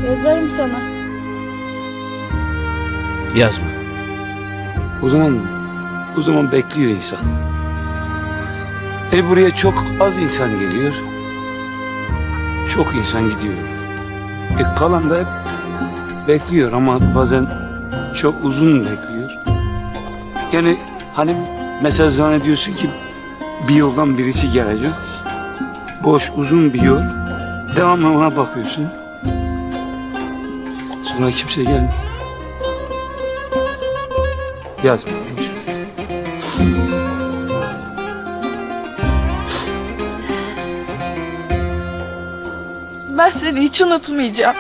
Yazarım sana. Yazma. O zaman bekliyor insan. Buraya çok az insan geliyor. Çok insan gidiyor. Kalan da hep bekliyor ama bazen çok uzun bekliyor. Yani hani mesela zannediyorsun ki bir yoldan birisi gelecek. Boş uzun bir yol. Devamlı ona bakıyorsun. Sonra kimse gelmiyor. Yazma. Ben seni hiç unutmayacağım.